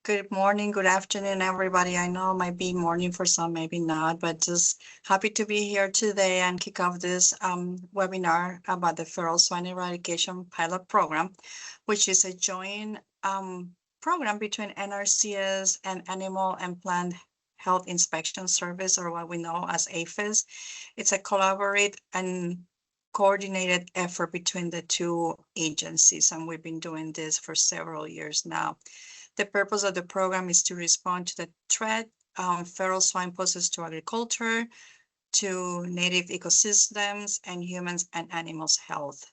Good morning, good afternoon, everybody. I know it might be morning for some, maybe not, but just happy to be here today and kick off this webinar about the Feral Swine Eradication Pilot Program, which is a joint program between NRCS and Animal and Plant Health Inspection Service, or what we know as APHIS. It's a collaborative and coordinated effort between the two agencies, and we've been doing this for several years now. The purpose of the program is to respond to the threat feral swine poses to agriculture, to native ecosystems, and humans and animals' health.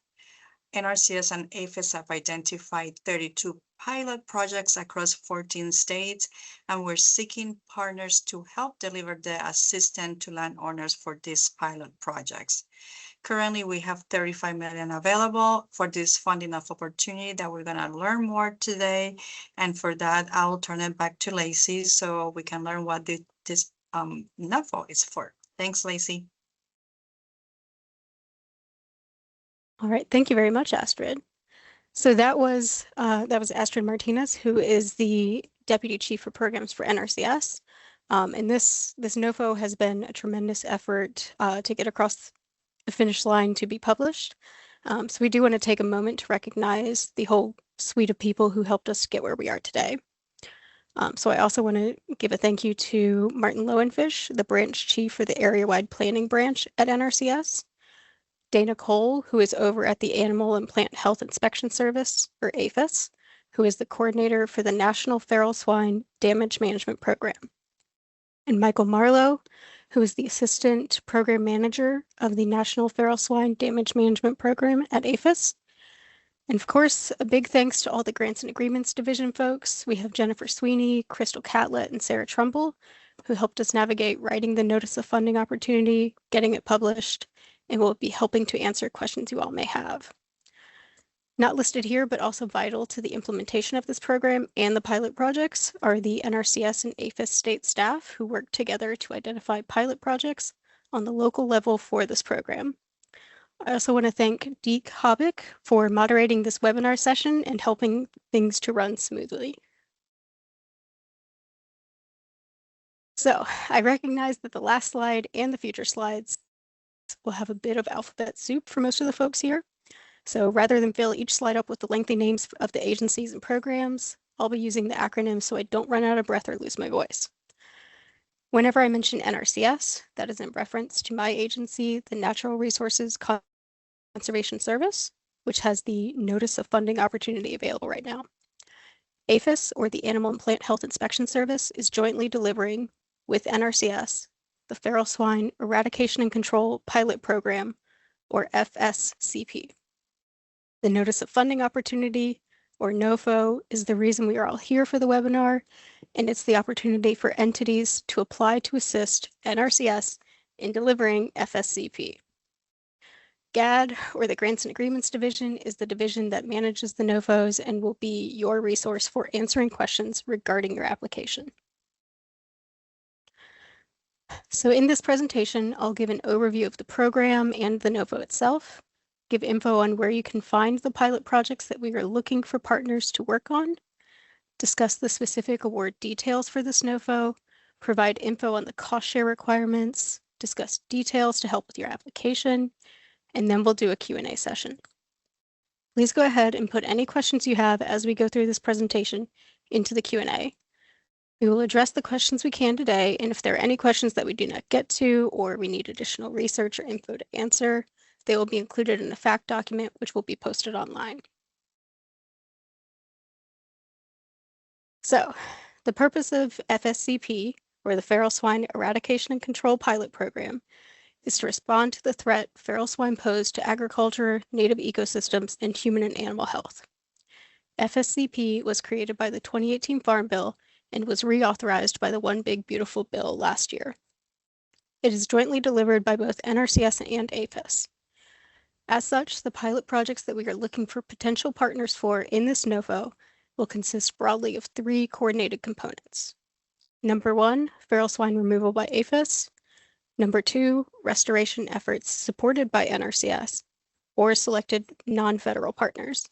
NRCS and APHIS have identified 32 pilot projects across 14 states, and we're seeking partners to help deliver the assistance to landowners for these pilot projects. Currently, we have 35 million available for this funding of opportunity that we're going to learn more today. And for that, I'll turn it back to Lacey so we can learn what this NFO is for. Thanks, Lacey. All right, thank you very much, Astrid. So that was Astrid Martinez, who is the Deputy Chief for Programs for NRCS. And this NOFO has been a tremendous effort to get across the finish line to be published. So we do want to take a moment to recognize the whole suite of people who helped us get where we are today. So I also want to give a thank you to Martin Lowenfish, the branch chief for the area-wide planning branch at NRCS, Dana Cole, who is over at the Animal and Plant Health Inspection Service, or APHIS, who is the coordinator for the National Feral Swine Damage Management Program, and Michael Marlowe, who is the Assistant Program Manager of the National Feral Swine Damage Management Program at APHIS. And of course, a big thanks to all the Grants and Agreements Division folks. We have Jennifer Sweeney, Crystal Catlett, and Sarah Trumbull, who helped us navigate writing the Notice of Funding Opportunity, getting it published, and will be helping to answer questions you all may have. Not listed here, but also vital to the implementation of this program and the pilot projects are the NRCS and APHIS state staff who work together to identify pilot projects on the local level for this program. I also want to thank Deek Hobick for moderating this webinar session and helping things to run smoothly. So I recognize that the last slide and the future slides will have a bit of alphabet soup for most of the folks here. So rather than fill each slide up with the lengthy names of the agencies and programs, I'll be using the acronyms so I don't run out of breath or lose my voice. Whenever I mention NRCS, that is in reference to my agency, the Natural Resources Conservation Service, which has the Notice of Funding Opportunity available right now. APHIS, or the Animal and Plant Health Inspection Service, is jointly delivering with NRCS the Feral Swine Eradication and Control Pilot Program, or FSCP. The Notice of Funding Opportunity, or NOFO, is the reason we are all here for the webinar, and it's the opportunity for entities to apply to assist NRCS in delivering FSCP. GAD, or the Grants and Agreements Division, is the division that manages the NOFOs and will be your resource for answering questions regarding your application. So in this presentation, I'll give an overview of the program and the NOFO itself, give info on where you can find the pilot projects that we are looking for partners to work on, discuss the specific award details for this NOFO, provide info on the cost share requirements, discuss details to help with your application, and then we'll do a Q&A session. Please go ahead and put any questions you have as we go through this presentation into the Q&A. We will address the questions we can today, and if there are any questions that we do not get to or we need additional research or info to answer, they will be included in a fact document which will be posted online. So, the purpose of FSCP, or the Feral Swine Eradication and Control Pilot Program, is to respond to the threat feral swine pose to agriculture, native ecosystems, and human and animal health. FSCP was created by the 2018 Farm Bill and was reauthorized by the One Big Beautiful Bill last year. It is jointly delivered by both NRCS and APHIS. As such, the pilot projects that we are looking for potential partners for in this NOFO will consist broadly of 3 coordinated components. Number 1, feral swine removal by APHIS. Number 2, restoration efforts supported by NRCS. or selected non-federal partners.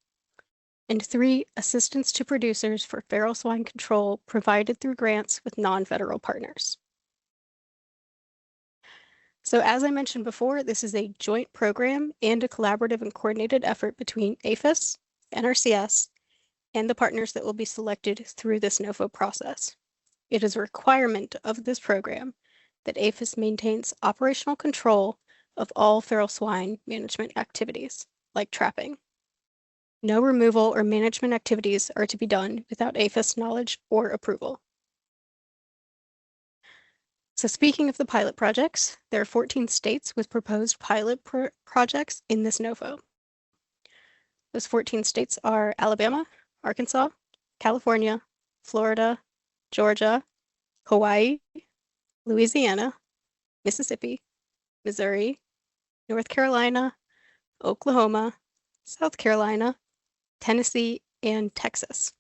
And 3, assistance to producers for feral swine control provided through grants with non-federal partners. So as I mentioned before, this is a joint program and a collaborative and coordinated effort between APHIS, NRCS, and the partners that will be selected through this NOFO process. It is a requirement of this program that APHIS maintains operational control of all feral swine management activities, like trapping. No removal or management activities are to be done without APHIS knowledge or approval. So speaking of the pilot projects, there are 14 states with proposed pilot projects in this NOFO. Those 14 states are Alabama, Arkansas, California, Florida, Georgia, Hawaii, Louisiana, Mississippi, Missouri, North Carolina, Oklahoma, South Carolina, Tennessee, and Texas.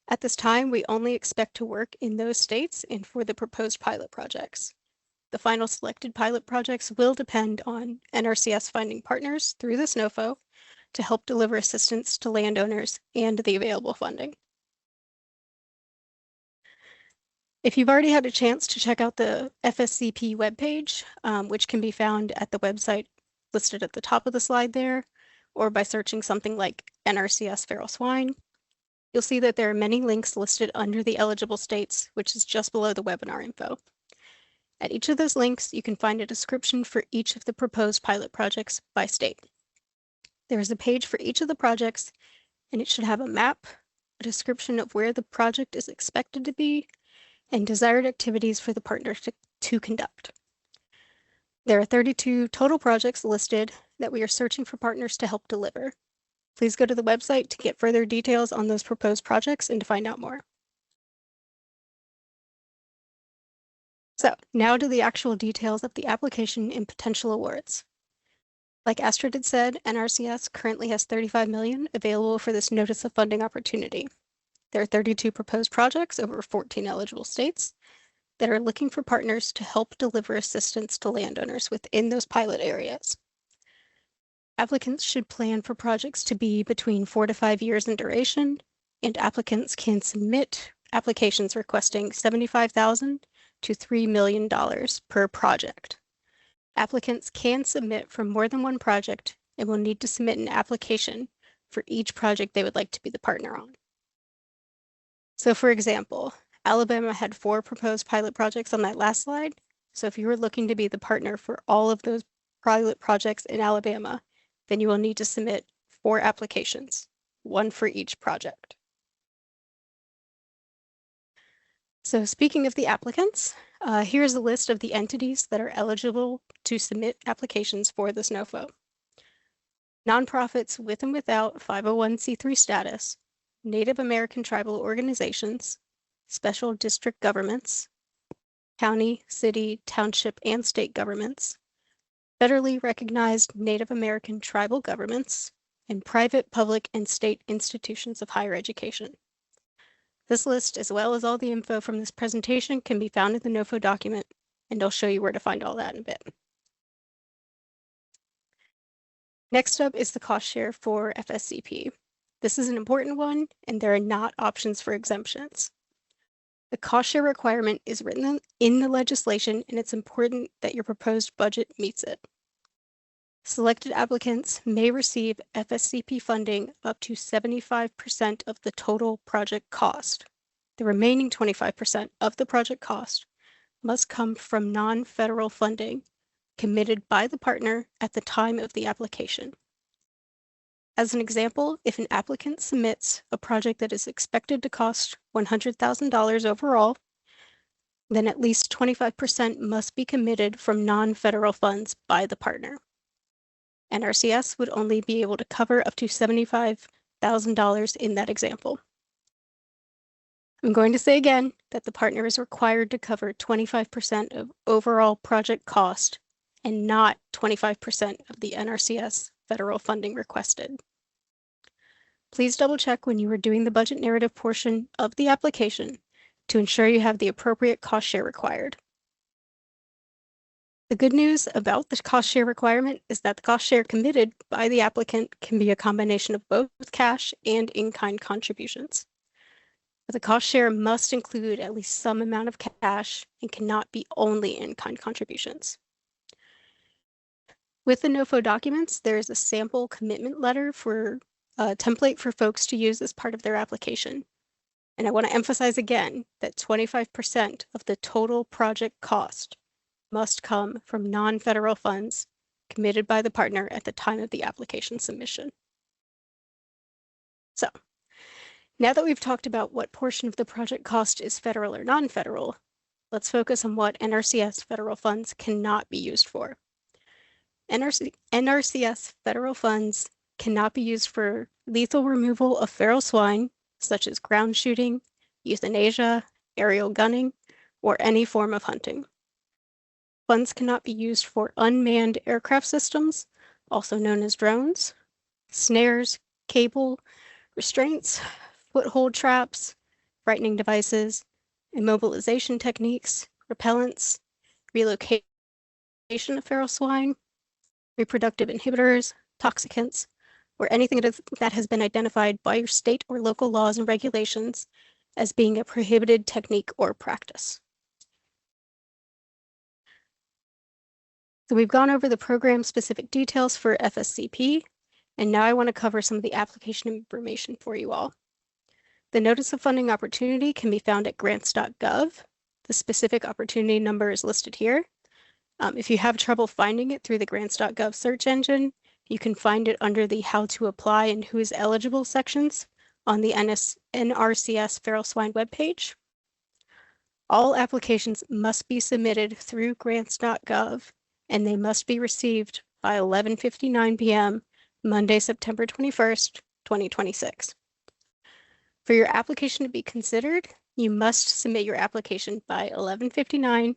At this time, we only expect to work in those states and for the proposed pilot projects. The final selected pilot projects will depend on NRCS finding partners through this NOFO to help deliver assistance to landowners and the available funding. If you've already had a chance to check out the FSCP webpage, which can be found at the website listed at the top of the slide there, or by searching something like NRCS feral swine, you'll see that there are many links listed under the eligible states, which is just below the webinar info. At each of those links, you can find a description for each of the proposed pilot projects by state. There is a page for each of the projects, and it should have a map, a description of where the project is expected to be, and desired activities for the partner to conduct. There are 32 total projects listed that we are searching for partners to help deliver. Please go to the website to get further details on those proposed projects and to find out more. So now to the actual details of the application and potential awards. Like Astrid had said, NRCS currently has $35 million available for this notice of funding opportunity. There are 32 proposed projects over 14 eligible states that are looking for partners to help deliver assistance to landowners within those pilot areas. Applicants should plan for projects to be between 4 to 5 years in duration, and applicants can submit applications requesting $75,000 to $3 million per project. Applicants can submit for more than one project and will need to submit an application for each project they would like to be the partner on. So for example, Alabama had 4 proposed pilot projects on that last slide. So if you were looking to be the partner for all of those pilot projects in Alabama, then you will need to submit 4 applications, 1 for each project. So speaking of the applicants, here's a list of the entities that are eligible to submit applications for this NOFO. Nonprofits with and without 501c3 status, Native American tribal organizations, special district governments, county, city, township, and state governments, federally recognized Native American tribal governments, and private, public, and state institutions of higher education. This list, as well as all the info from this presentation, can be found in the NOFO document, and I'll show you where to find all that in a bit. Next up is the cost share for FSCP. This is an important one, and there are not options for exemptions. The cost share requirement is written in the legislation, and it's important that your proposed budget meets it. Selected applicants may receive FSCP funding up to 75% of the total project cost. The remaining 25% of the project cost must come from non-federal funding committed by the partner at the time of the application. As an example, if an applicant submits a project that is expected to cost $100,000 overall, then at least 25% must be committed from non-federal funds by the partner. NRCS would only be able to cover up to $75,000 in that example. I'm going to say again that the partner is required to cover 25% of overall project cost and not 25% of the NRCS federal funding requested. Please double check when you are doing the budget narrative portion of the application to ensure you have the appropriate cost share required. The good news about the cost share requirement is that the cost share committed by the applicant can be a combination of both cash and in-kind contributions. But the cost share must include at least some amount of cash and cannot be only in-kind contributions. With the NOFO documents, there is a sample commitment letter for a template for folks to use as part of their application. And I want to emphasize again that 25% of the total project cost must come from non-federal funds committed by the partner at the time of the application submission. So, now that we've talked about what portion of the project cost is federal or non-federal, let's focus on what NRCS federal funds cannot be used for. NRCS federal funds cannot be used for lethal removal of feral swine, such as ground shooting, euthanasia, aerial gunning, or any form of hunting. Funds cannot be used for unmanned aircraft systems, also known as drones, snares, cable, restraints, foothold traps, frightening devices, immobilization techniques, repellents, relocation of feral swine, reproductive inhibitors, toxicants, or anything that has been identified by your state or local laws and regulations as being a prohibited technique or practice. So we've gone over the program-specific details for FSCP, and now I want to cover some of the application information for you all. The Notice of Funding Opportunity can be found at grants.gov. The specific opportunity number is listed here. If you have trouble finding it through the grants.gov search engine, you can find it under the How to Apply and Who is Eligible sections on the NRCS Feral Swine webpage. All applications must be submitted through grants.gov, and they must be received by 11:59 p.m. Monday, September 21st, 2026. For your application to be considered, you must submit your application by 11:59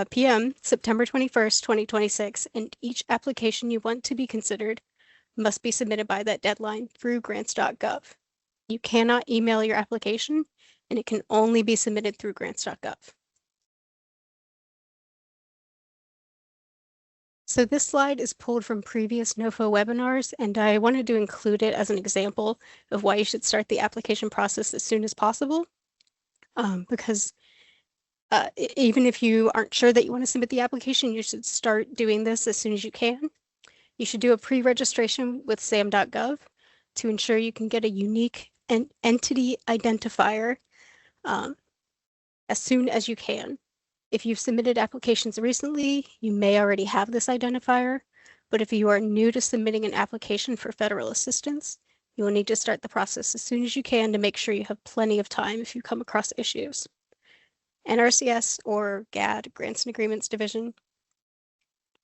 p.m. September 21st, 2026, and each application you want to be considered must be submitted by that deadline through grants.gov. You cannot email your application, and it can only be submitted through grants.gov. So this slide is pulled from previous NOFO webinars, and I wanted to include it as an example of why you should start the application process as soon as possible, because even if you aren't sure that you want to submit the application, you should start doing this as soon as you can. You should do a pre-registration with sam.gov to ensure you can get a unique entity identifier as soon as you can. If you've submitted applications recently, you may already have this identifier, but if you are new to submitting an application for federal assistance, you will need to start the process as soon as you can to make sure you have plenty of time if you come across issues. NRCS or GAD, Grants and Agreements Division,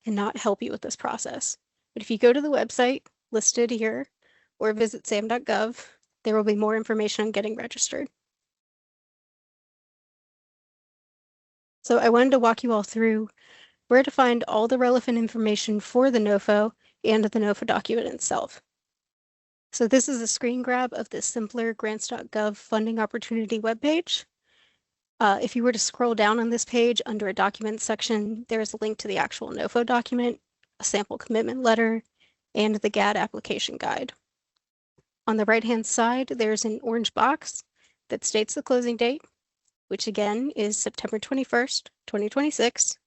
cannot help you with this process. But if you go to the website listed here or visit sam.gov, there will be more information on getting registered. So I wanted to walk you all through where to find all the relevant information for the NOFO and the NOFO document itself. So this is a screen grab of the simpler grants.gov funding opportunity webpage. If you were to scroll down on this page under a document section, there's a link to the actual NOFO document, a sample commitment letter, and the GAD application guide. On the right-hand side, there's an orange box that states the closing date, which again is September 21st, 2026.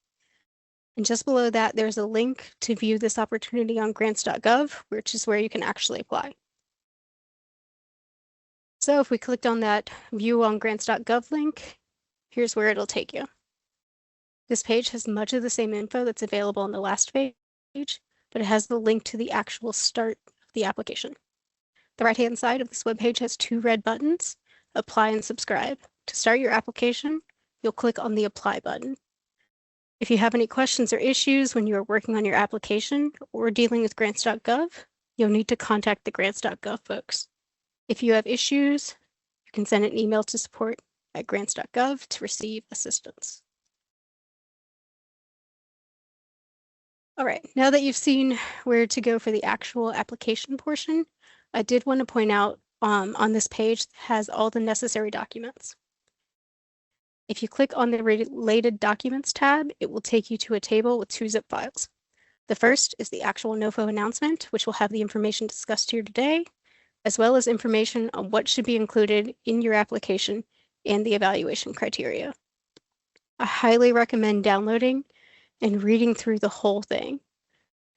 And just below that, there's a link to view this opportunity on grants.gov, which is where you can actually apply. So if we clicked on that view on grants.gov link, here's where it'll take you. This page has much of the same info that's available on the last page, but it has the link to the actual start of the application. The right-hand side of this webpage has two red buttons, Apply and Subscribe. To start your application, you'll click on the Apply button. If you have any questions or issues when you are working on your application or dealing with grants.gov, you'll need to contact the grants.gov folks. If you have issues, you can send an email to support@grants.gov to receive assistance. All right, now that you've seen where to go for the actual application portion, I did want to point out on this page has all the necessary documents. If you click on the Related Documents tab, it will take you to a table with 2 zip files. The first is the actual NOFO announcement, which will have the information discussed here today, as well as information on what should be included in your application and the evaluation criteria. I highly recommend downloading and reading through the whole thing.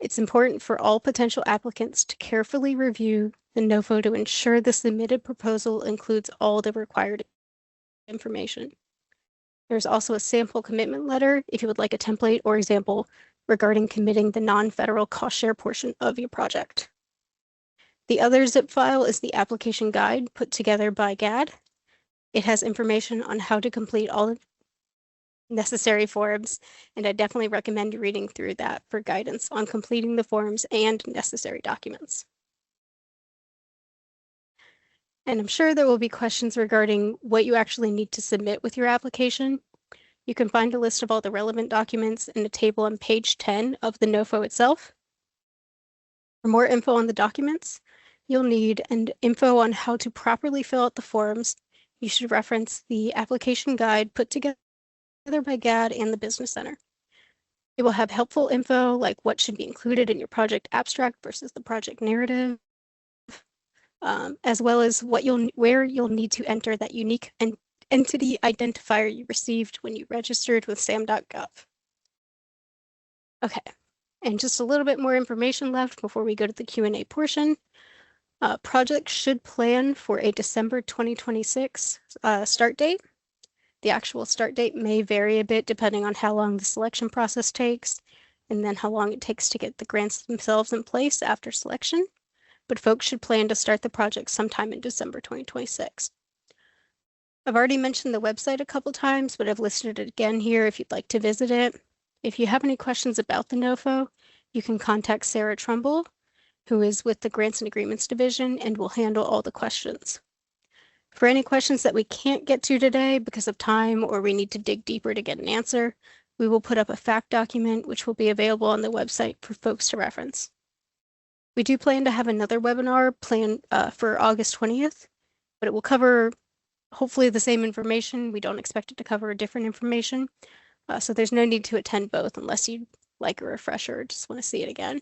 It's important for all potential applicants to carefully review the NOFO to ensure the submitted proposal includes all the required information. There's also a sample commitment letter if you would like a template or example regarding committing the non-federal cost share portion of your project. The other zip file is the application guide put together by GAD. It has information on how to complete all the necessary forms, and I definitely recommend reading through that for guidance on completing the forms and necessary documents. And I'm sure there will be questions regarding what you actually need to submit with your application. You can find a list of all the relevant documents in a table on page 10 of the NOFO itself. For more info on the documents, you'll need info on how to properly fill out the forms. You should reference the application guide put together by GAD and the Business Center. It will have helpful info like what should be included in your project abstract versus the project narrative, as well as where you'll need to enter that unique entity identifier you received when you registered with sam.gov. Okay, and just a little bit more information left before we go to the Q&A portion. Projects should plan for a December 2026 start date. The actual start date may vary a bit depending on how long the selection process takes, and then how long it takes to get the grants themselves in place after selection. But folks should plan to start the project sometime in December 2026. I've already mentioned the website a couple times, but I've listed it again here if you'd like to visit it. If you have any questions about the NOFO, you can contact Sarah Trumbull, who is with the Grants and Agreements Division and will handle all the questions. For any questions that we can't get to today because of time or we need to dig deeper to get an answer, we will put up a fact document which will be available on the website for folks to reference. We do plan to have another webinar planned for August 20th, but it will cover hopefully the same information. We don't expect it to cover different information, so there's no need to attend both unless you'd like a refresher or just want to see it again.